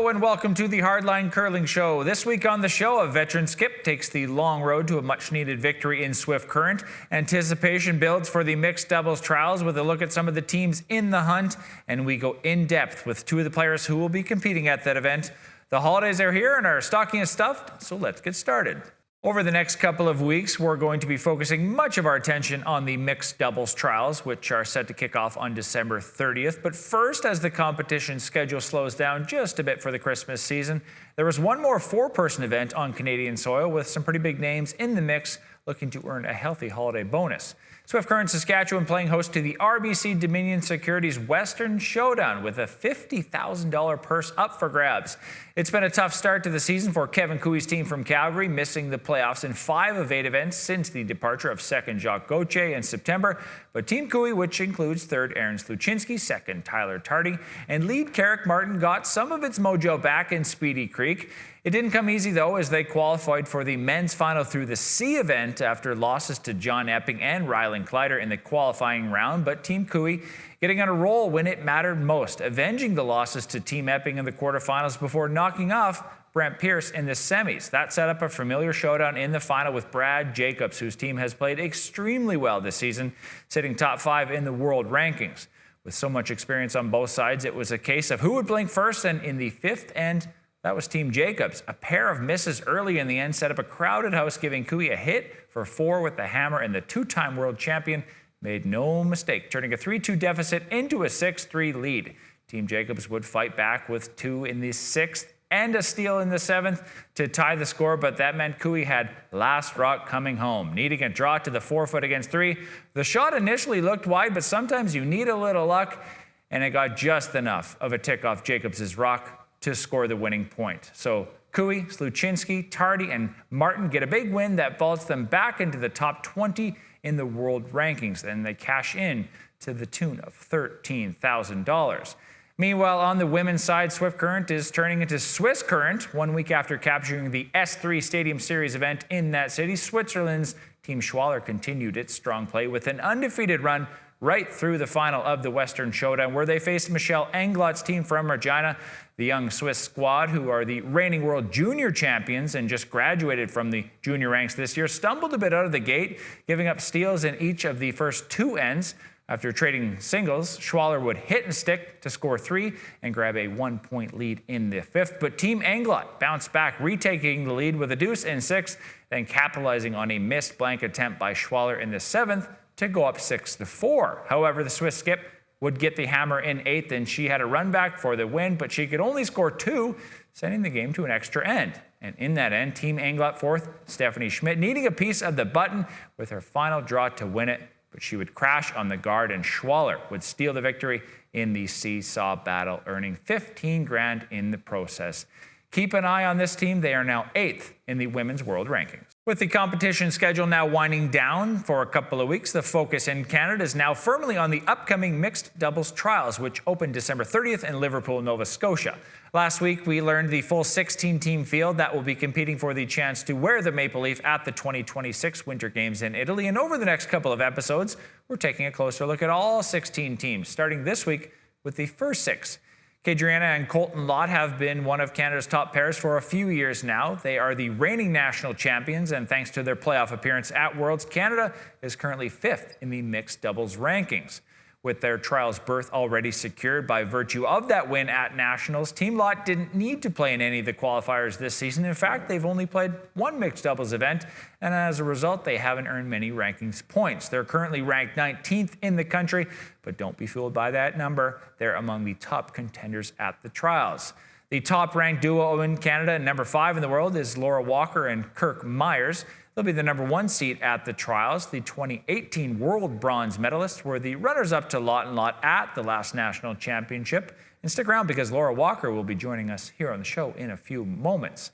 Hello and welcome to the Hardline Curling Show. This week on the show, a veteran skip takes the long road to a much-needed victory in Swift Current. Anticipation builds for the mixed doubles trials with a look at some of the teams in the hunt, and we go in-depth with two of the players who will be competing at that event. The holidays are here and our stocking is stuffed, so let's get started. Over the next couple of weeks, we're going to be focusing much of our attention on the mixed doubles trials, which are set to kick off on December 30th. But first, as the competition schedule slows down just a bit for the Christmas season, there was one more four-person event on Canadian soil with some pretty big names in the mix looking to earn a healthy holiday bonus. Swift Current, Saskatchewan playing host to the RBC Dominion Securities Western Showdown with a $50,000 purse up for grabs. It's been a tough start to the season for Kevin Cooey's team from Calgary, missing the playoffs in 5 of 8 events since the departure of second Jacques Gauthier in September. But Team Cooey, which includes third Aaron Sluchinski, second Tyler Tardy, and lead Carrick Martin, got some of its mojo back in Speedy Creek. It didn't come easy, though, as they qualified for the men's final through the C event after losses to John Epping and Rylan Kleiter in the qualifying round. But Team Cooey getting on a roll when it mattered most, avenging the losses to Team Epping in the quarterfinals before knocking off Brent Pierce in the semis. That set up a familiar showdown in the final with Brad Jacobs, whose team has played extremely well this season, sitting top 5 in the world rankings. With so much experience on both sides, it was a case of who would blink first, and in the 5th end, that was Team Jacobs. A pair of misses early in the end set up a crowded house, giving Cooey a hit for 4 with the hammer, and the 2-time world champion made no mistake, turning a 3-2 deficit into a 6-3 lead. Team Jacobs would fight back with 2 in the 6th and a steal in the 7th to tie the score, but that meant Cooey had last rock coming home. Needing a draw to the 4-foot against 3, the shot initially looked wide, but sometimes you need a little luck, and it got just enough of a tick off Jacobs' rock to score the winning point. So Cooey, Sluchinski, Tardy, and Martin get a big win that vaults them back into the top 20 in the world rankings, and they cash in to the tune of $13,000. Meanwhile, on the women's side, Swift Current is turning into Swiss Current 1 week after capturing the S3 Stadium Series event in that city. Switzerland's Team Schwaller continued its strong play with an undefeated run right through the final of the Western Showdown, where they faced Michelle Englot's team from Regina. The young Swiss squad, who are the reigning world junior champions and just graduated from the junior ranks this year, stumbled a bit out of the gate, giving up steals in each of the first 2 ends. After trading singles, Schwaller would hit and stick to score 3 and grab a 1-point lead in the 5th. But Team Englot bounced back, retaking the lead with a deuce in 6th, then capitalizing on a missed blank attempt by Schwaller in the 7th to go up 6-4. However, the Swiss skip would get the hammer in 8th, and she had a run back for the win, but she could only score 2, sending the game to an extra end. And in that end, Team Englot 4th, Stephanie Schmidt, needing a piece of the button with her final draw to win it, but she would crash on the guard, and Schwaller would steal the victory in the seesaw battle, earning $15,000 in the process. Keep an eye on this team. They are now 8th in the women's world rankings. With the competition schedule now winding down for a couple of weeks, the focus in Canada is now firmly on the upcoming mixed doubles trials, which open December 30th in Liverpool, Nova Scotia. Last week, we learned the full 16-team field that will be competing for the chance to wear the Maple Leaf at the 2026 Winter Games in Italy. And over the next couple of episodes, we're taking a closer look at all 16 teams, starting this week with the first 6. Kadriana and Colton Lott have been one of Canada's top pairs for a few years now. They are the reigning national champions, and thanks to their playoff appearance at Worlds, Canada is currently 5th in the mixed doubles rankings. With their trials berth already secured by virtue of that win at Nationals, Team Lott didn't need to play in any of the qualifiers this season. In fact, they've only played 1 mixed doubles event, and as a result, they haven't earned many rankings points. They're currently ranked 19th in the country, but don't be fooled by that number. They're among the top contenders at the trials. The top-ranked duo in Canada and number 5 in the world is Laura Walker and Kirk Muyres. They'll be the number 1 seed at the trials. The 2018 world bronze medalists were the runners-up to Lott and Lott at the last national championship. And stick around because Laura Walker will be joining us here on the show in a few moments.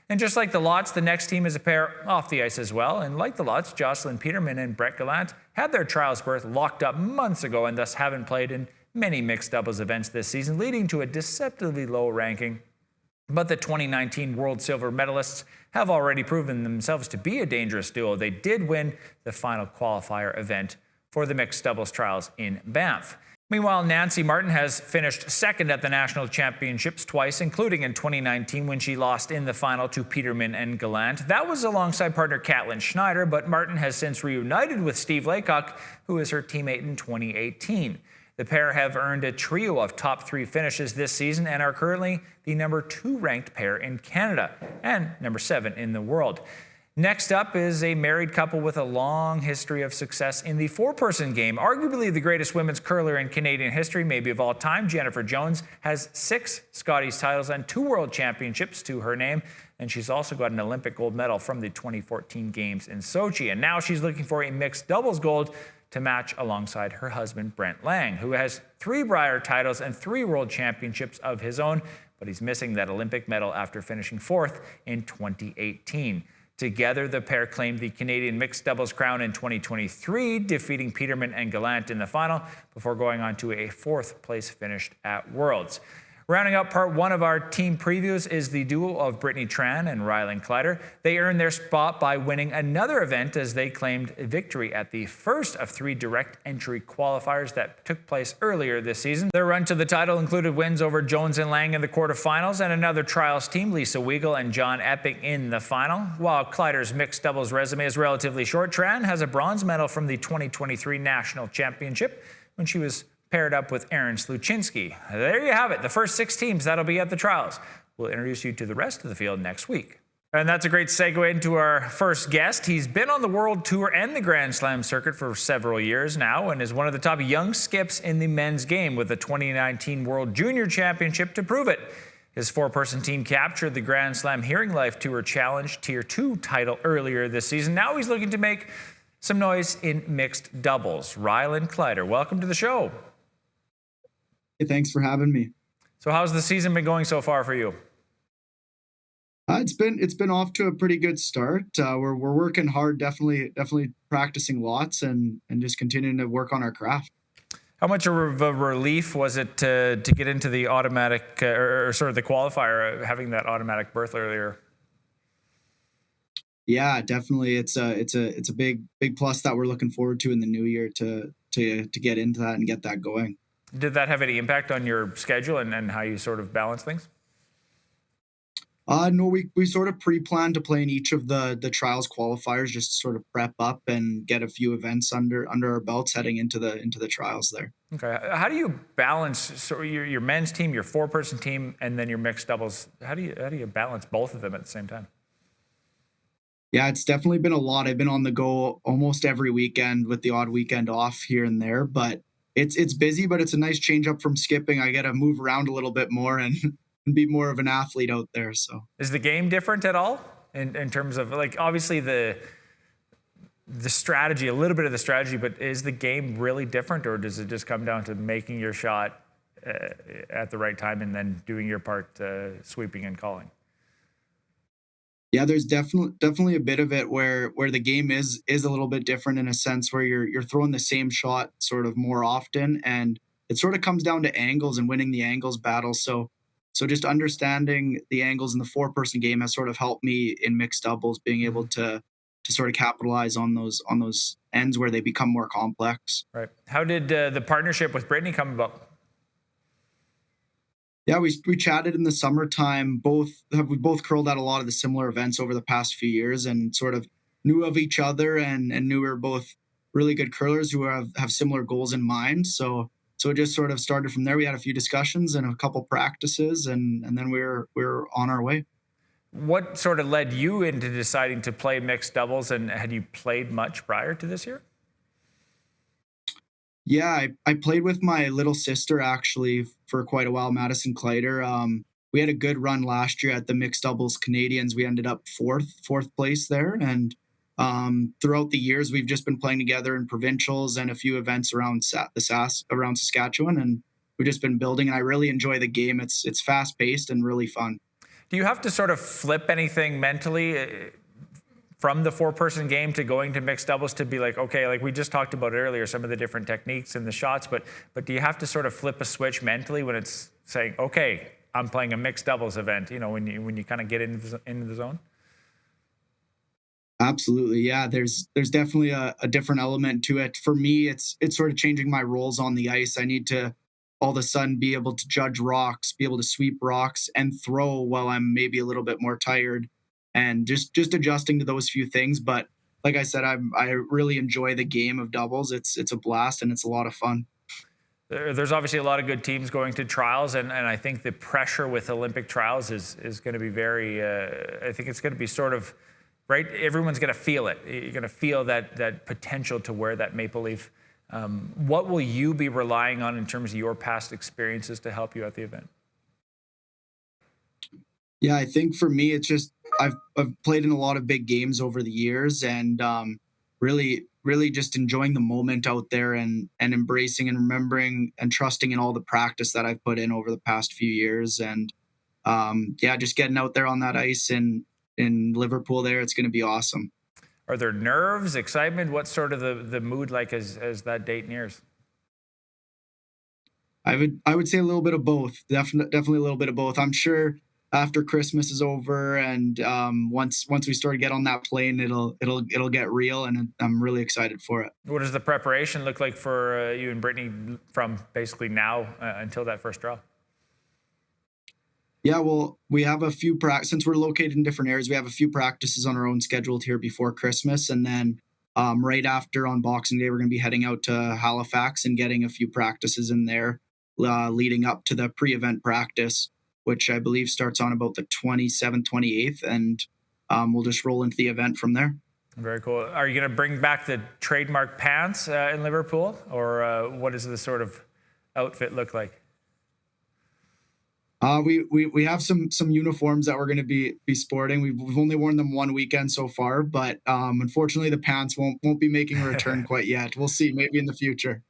And just like the Lotts, the next team is a pair off the ice as well. And like the Lotts, Jocelyn Peterman and Brett Gallant had their trials berth locked up months ago and thus haven't played in many mixed doubles events this season, leading to a deceptively low ranking. But the 2019 World Silver medalists have already proven themselves to be a dangerous duo. They did win the final qualifier event for the mixed doubles trials in Banff. Meanwhile, Nancy Martin has finished second at the national championships twice, including in 2019 when she lost in the final to Peterman and Gallant. That was alongside partner Caitlin Schneider, but Martin has since reunited with Steve Laycock, who is her teammate in 2018. The pair have earned a trio of top 3 finishes this season and are currently the number 2 ranked pair in Canada and number 7 in the world. Next up is a married couple with a long history of success in the 4-person game. Arguably the greatest women's curler in Canadian history, maybe of all time, Jennifer Jones has 6 Scotties titles and 2 world championships to her name. And she's also got an Olympic gold medal from the 2014 Games in Sochi. And now she's looking for a mixed doubles gold to match alongside her husband, Brent Lang, who has 3 Brier titles and 3 world championships of his own, but he's missing that Olympic medal after finishing 4th in 2018. Together, the pair claimed the Canadian mixed doubles crown in 2023, defeating Peterman and Gallant in the final before going on to a 4th place finish at Worlds. Rounding out part 1 of our team previews is the duo of Team Tran and Rylan Kleiter. They earned their spot by winning another event as they claimed victory at the first of 3 direct entry qualifiers that took place earlier this season. Their run to the title included wins over Jones and Lang in the quarterfinals and another trials team, Lisa Weigel and John Epping, in the final. While Kleiter's mixed doubles resume is relatively short, Tran has a bronze medal from the 2023 National Championship when she was paired up with Aaron Sluchinski. There you have it, the first 6 teams that'll be at the trials. We'll introduce you to the rest of the field next week. And that's a great segue into our first guest. He's been on the World Tour and the Grand Slam circuit for several years now and is one of the top young skips in the men's game with the 2019 World Junior Championship to prove it. His 4-person team captured the Grand Slam Hearing Life Tour Challenge Tier 2 title earlier this season. Now he's looking to make some noise in mixed doubles. Rylan Kleiter, welcome to the show. Hey, thanks for having me. So how's the season been going so far for you? It's been off to a pretty good start. We're working hard, definitely practicing lots and just continuing to work on our craft. How much of a relief was it to get into the automatic or sort of the qualifier, having that automatic berth earlier? Yeah, definitely. It's a big plus that we're looking forward to in the new year to get into that and get that going. Did that have any impact on your schedule and how you sort of balance things? No, we sort of pre-planned to play in each of the trials qualifiers just to sort of prep up and get a few events under our belts heading into the trials there. Okay. How do you balance your men's team, your 4-person team, and then your mixed doubles? How do you balance both of them at the same time? Yeah, it's definitely been a lot. I've been on the go almost every weekend with the odd weekend off here and there, but it's busy, but it's a nice change up from skipping. I get to move around a little bit more and be more of an athlete out there. So is the game different at all in terms of, like, obviously the strategy, a little bit of the strategy, but is the game really different, or does it just come down to making your shot at the right time and then doing your part sweeping and calling? Yeah, there's definitely a bit of it where the game is a little bit different in a sense where you're throwing the same shot sort of more often, and it sort of comes down to angles and winning the angles battle. So just understanding the angles in the 4-person game has sort of helped me in mixed doubles, being able to sort of capitalize on those ends where they become more complex. Right. How did the partnership with Brittany come about? Yeah, we chatted in the summertime. We both curled at a lot of the similar events over the past few years and sort of knew of each other and knew we were both really good curlers who have similar goals in mind. So it just sort of started from there. We had a few discussions and a couple practices, and then we were on our way. What sort of led you into deciding to play mixed doubles, and had you played much prior to this year? Yeah, I played with my little sister actually for quite a while, Madison Kleiter. We had a good run last year at the mixed doubles Canadians. We ended up fourth place there, and throughout the years we've just been playing together in provincials and a few events around around Saskatchewan, and we've just been building. And I really enjoy the game. It's fast paced and really fun. Do you have to sort of flip anything mentally from the 4-person game to going to mixed doubles to be like, okay, like we just talked about earlier, some of the different techniques and the shots, but do you have to sort of flip a switch mentally when it's saying, okay, I'm playing a mixed doubles event, when you kind of get into the zone? Absolutely. Yeah. There's definitely a different element to it. For me, it's sort of changing my roles on the ice. I need to all of a sudden be able to judge rocks, be able to sweep rocks and throw while I'm maybe a little bit more tired and just adjusting to those few things. But like I said, I really enjoy the game of doubles. It's a blast and it's a lot of fun. There's obviously a lot of good teams going to trials, and I think the pressure with Olympic trials is going to be very, I think it's going to be sort of, right? Everyone's going to feel it. You're going to feel that potential to wear that maple leaf. What will you be relying on in terms of your past experiences to help you at the event? Yeah, I think for me, it's just I've played in a lot of big games over the years, and really just enjoying the moment out there and embracing and remembering and trusting in all the practice that I've put in over the past few years, and yeah, just getting out there on that ice in Liverpool. There, it's going to be awesome. Are there nerves, excitement? What's sort of the mood like as that date nears? I would say a little bit of both. Definitely a little bit of both. I'm sure after Christmas is over and once we start to get on that plane, it'll get real, and I'm really excited for it. What does the preparation look like for you and Brittany from basically now until that first draw? Yeah, well, we have a few since we're located in different areas. We have a few practices on our own scheduled here before Christmas, and then right after on Boxing Day, we're going to be heading out to Halifax and getting a few practices in there, leading up to the pre-event practice, which I believe starts on about the 27th, 28th, and we'll just roll into the event from there. Very cool. Are you going to bring back the trademark pants in Liverpool, or what does the sort of outfit look like? We have some uniforms that we're going to be sporting. We've only worn them one weekend so far, but unfortunately the pants won't be making a return quite yet. We'll see, maybe in the future.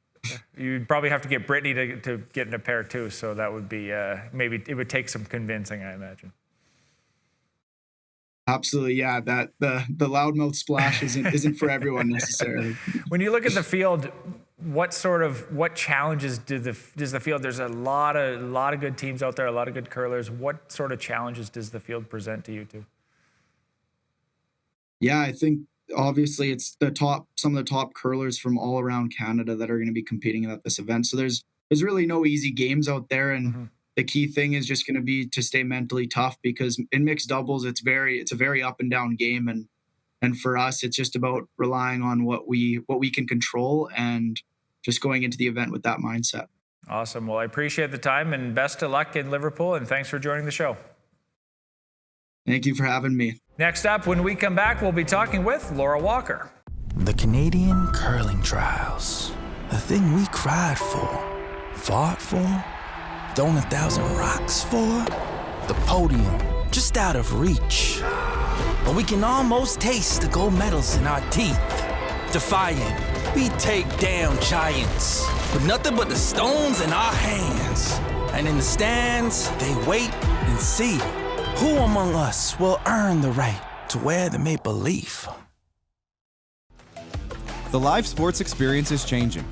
You'd probably have to get Brittany to get in a pair too, so that would be maybe it would take some convincing, I imagine. Absolutely, yeah. That the loudmouth splash isn't for everyone necessarily. When you look at the field, what challenges does the field? There's a lot of good teams out there, a lot of good curlers. What sort of challenges does the field present to you two? Yeah, I think obviously it's some of the top curlers from all around Canada that are going to be competing at this event. So there's really no easy games out there, and the key thing is just going to be to stay mentally tough, because in mixed doubles it's a very up and down game, and for us it's just about relying on what we can control and just going into the event with that mindset. Awesome. Well, I appreciate the time and best of luck in Liverpool, and thanks for joining the show. Thank you for having me. Next up, when we come back, we'll be talking with Laura Walker. The Canadian curling trials. The thing we cried for, fought for, thrown 1,000 rocks for. The podium, just out of reach. But we can almost taste the gold medals in our teeth. Defiant, we take down giants with nothing but the stones in our hands. And in the stands, they wait and see who among us will earn the right to wear the maple leaf. The live sports experience is changing.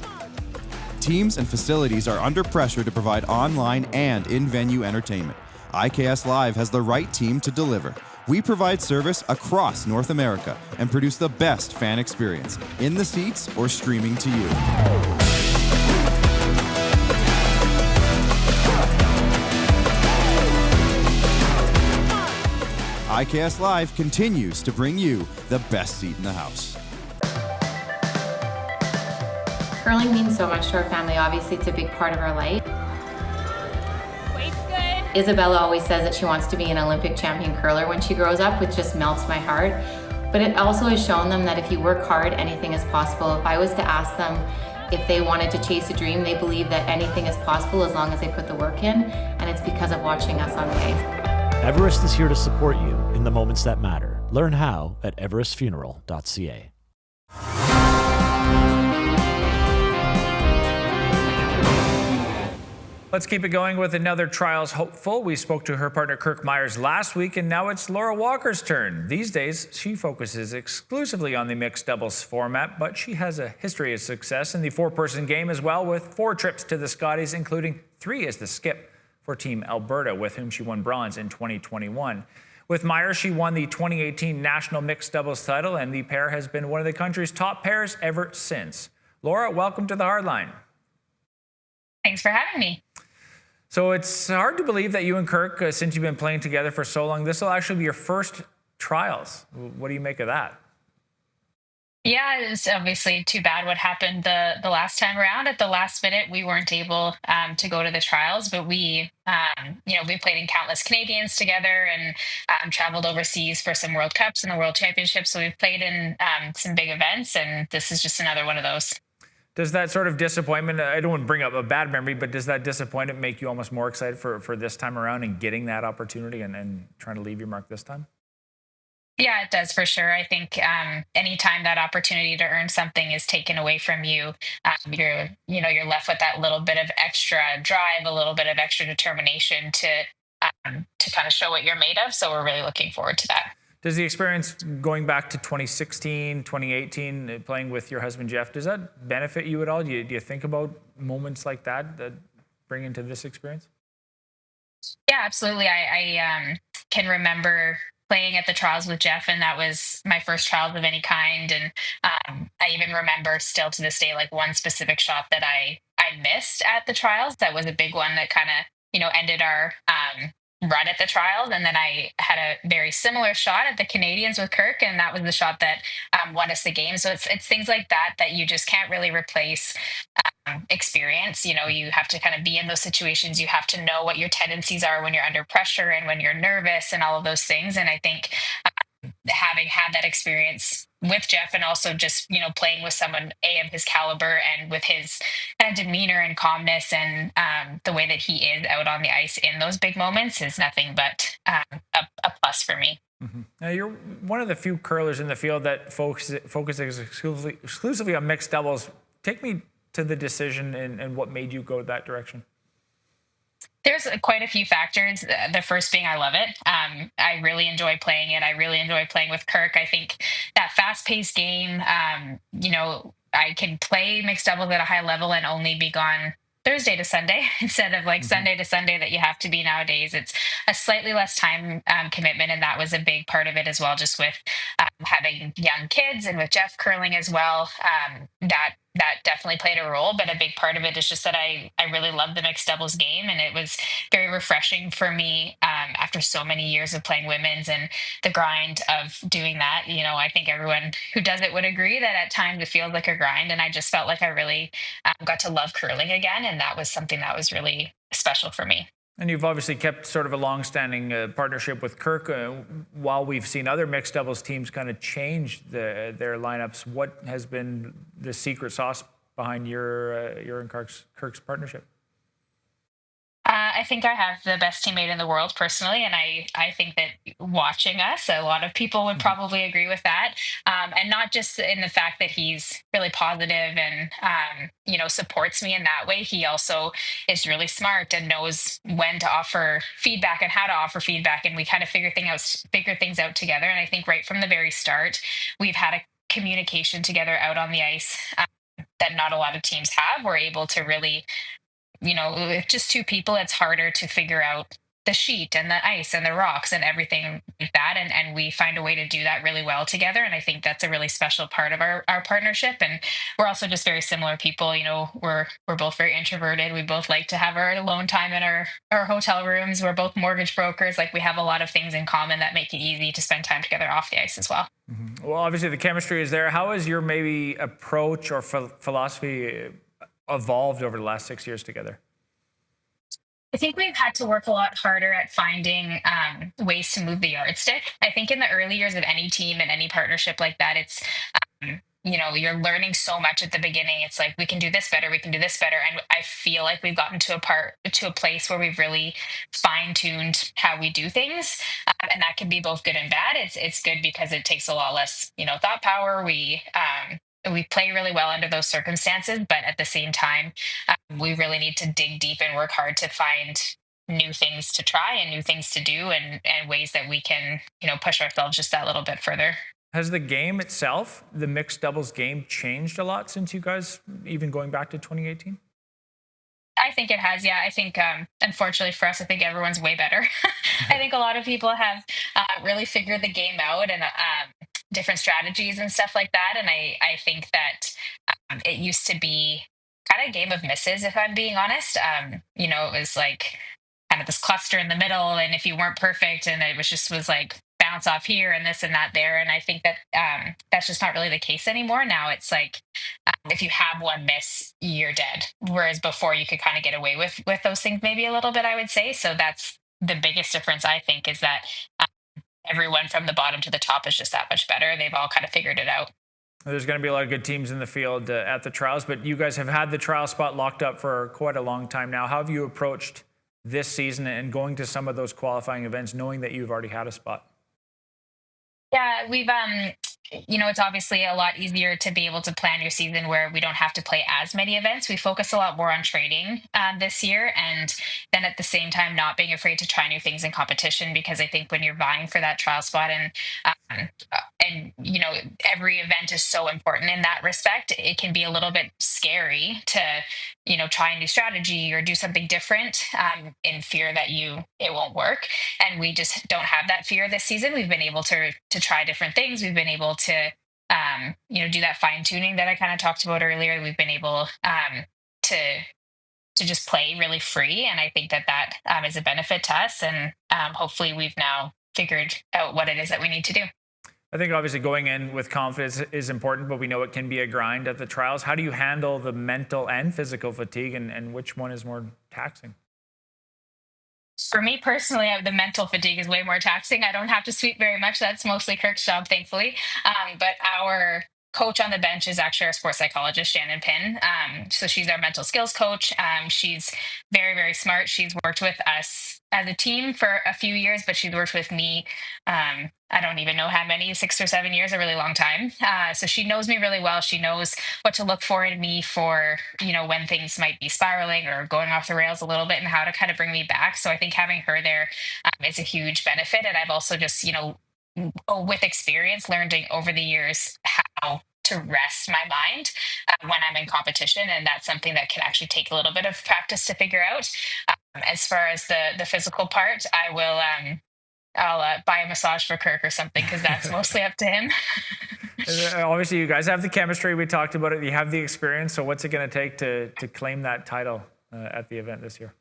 Teams and facilities are under pressure to provide online and in-venue entertainment. IKS Live has the right team to deliver. We provide service across North America and produce the best fan experience, in the seats or streaming to you. IKS Live continues to bring you the best seat in the house. Curling means so much to our family. Obviously, it's a big part of our life. Weight's good. Isabella always says that she wants to be an Olympic champion curler when she grows up, which just melts my heart. But it also has shown them that if you work hard, anything is possible. If I was to ask them if they wanted to chase a dream, they believe that anything is possible as long as they put the work in, and it's because of watching us on the ice. Everest is here to support you in the moments that matter. Learn how at everestfuneral.ca. Let's keep it going with another trials hopeful. We spoke to her partner Kirk Muyres last week, and now it's Laura Walker's turn. These days, she focuses exclusively on the mixed doubles format, but she has a history of success in the four-person game as well, with 4 trips to the Scotties, including 3 as the skip for Team Alberta, with whom she won bronze in 2021. With Muyres, she won the 2018 National Mixed Doubles title, and the pair has been one of the country's top pairs ever since. Laura, welcome to the Hardline. Thanks for having me. So it's hard to believe that you and Kirk, since you've been playing together for so long, this will actually be your first trials. What do you make of that? Yeah, it's obviously too bad what happened the last time around. At the last minute, we weren't able to go to the trials, but we played in countless Canadians together and traveled overseas for some World Cups and the World Championships. So we've played in some big events, and this is just another one of those. Does that sort of disappointment, I don't want to bring up a bad memory, but does that disappointment make you almost more excited for this time around and getting that opportunity and trying to leave your mark this time? Yeah, it does for sure. I think anytime that opportunity to earn something is taken away from you, you're left with that little bit of extra drive, a little bit of extra determination to kind of show what you're made of. So we're really looking forward to that. Does the experience going back to 2016, 2018, playing with your husband, Jeff, does that benefit you at all? Do you think about moments like that bring into this experience? Yeah, absolutely. I can remember playing at the trials with Jeff, and that was my first trials of any kind. And I even remember still to this day, like one specific shot that I missed at the trials. That was a big one that kind of ended our run at the trials. And then I had a very similar shot at the Canadians with Kirk, and that was the shot that won us the game. So it's things like that you just can't really replace experience. You have to kind of be in those situations. You have to know what your tendencies are when you're under pressure and when you're nervous and all of those things. And I think having had that experience with Jeff, and also just playing with someone of his caliber and with his kind of demeanor and calmness and the way that he is out on the ice in those big moments, is nothing but a plus for me. Mm-hmm. Now, you're one of the few curlers in the field that focuses exclusively on mixed doubles. Take me to the decision and what made you go that direction. There's quite a few factors. The first being I love it. I really enjoy playing it. I really enjoy playing with Kirk. I think that fast-paced game, I can play mixed doubles at a high level and only be gone Thursday to Sunday instead of like Sunday to Sunday that you have to be nowadays. It's a slightly less time commitment, and that was a big part of it as well, just with having young kids and with Jeff curling as well. That definitely played a role, but a big part of it is just that I really love the mixed doubles game, and it was very refreshing for me after so many years of playing women's and the grind of doing that. I think everyone who does it would agree that at times it feels like a grind, and I just felt like I really got to love curling again, and that was something that was really special for me. And you've obviously kept sort of a long-standing partnership with Kirk. While we've seen other mixed doubles teams kind of change their lineups, what has been the secret sauce behind your and Kirk's partnership? I think I have the best teammate in the world personally, and I think that watching us, a lot of people would probably agree with that. And not just in the fact that he's really positive and supports me in that way. He also is really smart and knows when to offer feedback and how to offer feedback, and we kind of figure things out together. And I think right from the very start, we've had a communication together out on the ice that not a lot of teams have. We're able to really, with just two people, it's harder to figure out the sheet and the ice and the rocks and everything like that. And we find a way to do that really well together. And I think that's a really special part of our partnership. And we're also just very similar people. We're both very introverted. We both like to have our alone time in our hotel rooms. We're both mortgage brokers. Like, we have a lot of things in common that make it easy to spend time together off the ice as well. Mm-hmm. Well, obviously the chemistry is there. How has your maybe approach or philosophy evolved over the last 6 years together? I think we've had to work a lot harder at finding ways to move the yardstick. I think in the early years of any team and any partnership like that, it's, you're learning so much at the beginning. It's like, we can do this better, we can do this better. And I feel like we've gotten to a place where we've really fine-tuned how we do things. And that can be both good and bad. It's good because it takes a lot less, thought power. We play really well under those circumstances, but at the same time, we really need to dig deep and work hard to find new things to try and new things to do, and ways that we can, push ourselves just that little bit further. Has the game itself, the mixed doubles game, changed a lot since you guys, even going back to 2018? I think it has. Yeah, I think unfortunately for us, I think everyone's way better. I think a lot of people have really figured the game out and different strategies and stuff like that. And I think that it used to be kind of a game of misses, if I'm being honest. It was like kind of this cluster in the middle, and if you weren't perfect, and it was like bounce off here and this and that there. And I think that that's just not really the case anymore. Now it's like if you have one miss, you're dead. Whereas before, you could kind of get away with those things maybe a little bit, I would say. So that's the biggest difference, I think, is that everyone from the bottom to the top is just that much better. They've all kind of figured it out. There's going to be a lot of good teams in the field at the trials, but you guys have had the trial spot locked up for quite a long time now. How have you approached this season and going to some of those qualifying events, knowing that you've already had a spot? Yeah, we've it's obviously a lot easier to be able to plan your season where we don't have to play as many events. We focus a lot more on training this year, and then at the same time not being afraid to try new things in competition, because I think when you're vying for that trial spot and every event is so important in that respect, it can be a little bit scary to try a new strategy or do something different in fear that it won't work. And we just don't have that fear this season. We've been able to try different things. We've been able to do that fine tuning that I kind of talked about earlier. We've been able to just play really free, and I think that is a benefit to us. And hopefully we've now figured out what it is that we need to do. I think obviously going in with confidence is important, but we know it can be a grind at the trials. How do you handle the mental and physical fatigue, and which one is more taxing? For me personally, the mental fatigue is way more taxing. I don't have to sweep very much. That's mostly Kirk's job, thankfully. But our coach on the bench is actually our sports psychologist, Shannon Pinn. So she's our mental skills coach. She's very, very smart. She's worked with us as a team for a few years, but she's worked with me. I don't even know how many, 6 or 7 years, a really long time. So she knows me really well. She knows what to look for in me for, when things might be spiraling or going off the rails a little bit, and how to kind of bring me back. So I think having her there is a huge benefit. And I've also just, with experience, learned over the years how to rest my mind when I'm in competition. And that's something that can actually take a little bit of practice to figure out. As far as the physical part, I'll buy a massage for Kirk or something, because that's mostly up to him. Obviously, you guys have the chemistry. We talked about it. You have the experience. So what's it going to take to claim that title at the event this year?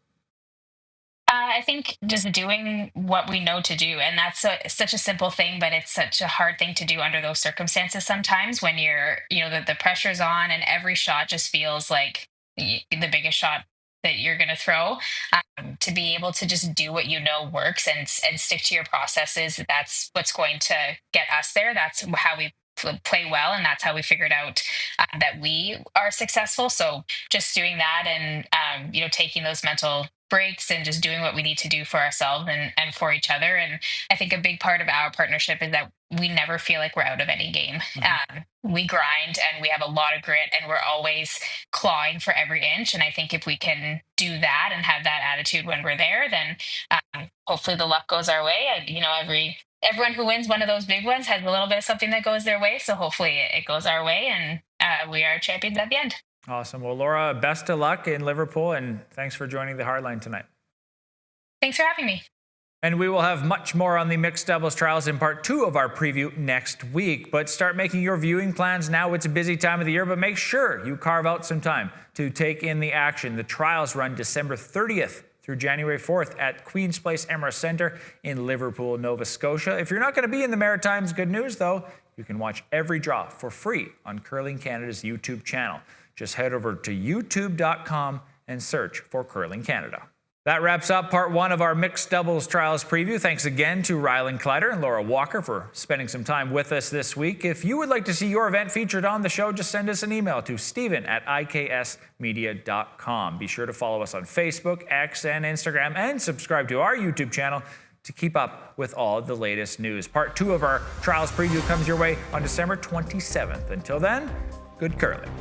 I think just doing what we know to do. And that's such a simple thing, but it's such a hard thing to do under those circumstances sometimes, when you're, the pressure's on and every shot just feels like the biggest shot that you're going to throw. To be able to just do what works and stick to your processes, that's what's going to get us there. That's how we play well, and that's how we figured out that we are successful. So just doing that and taking those mental breaks and just doing what we need to do for ourselves and for each other. And I think a big part of our partnership is that we never feel like we're out of any game. We grind and we have a lot of grit, and we're always clawing for every inch. And I think if we can do that and have that attitude when we're there, then hopefully the luck goes our way. Everyone who wins one of those big ones has a little bit of something that goes their way. So hopefully it goes our way, and we are champions at the end. Awesome. Well, Laura, best of luck in Liverpool, and thanks for joining the Hardline tonight. Thanks for having me. And we will have much more on the mixed doubles trials in part 2 of our preview next week. But start making your viewing plans now. It's a busy time of the year, but make sure you carve out some time to take in the action. The trials run December 30th through January 4th at Queen's Place Emirates Centre in Liverpool, Nova Scotia. If you're not going to be in the Maritimes, good news though, you can watch every draw for free on Curling Canada's YouTube channel. Just head over to youtube.com and search for Curling Canada. That wraps up part 1 of our mixed doubles trials preview. Thanks again to Rylan Kleiter and Laura Walker for spending some time with us this week. If you would like to see your event featured on the show, just send us an email to steven@iksmedia.com. Be sure to follow us on Facebook, X, and Instagram, and subscribe to our YouTube channel to keep up with all the latest news. Part 2 of our trials preview comes your way on December 27th. Until then, good curling.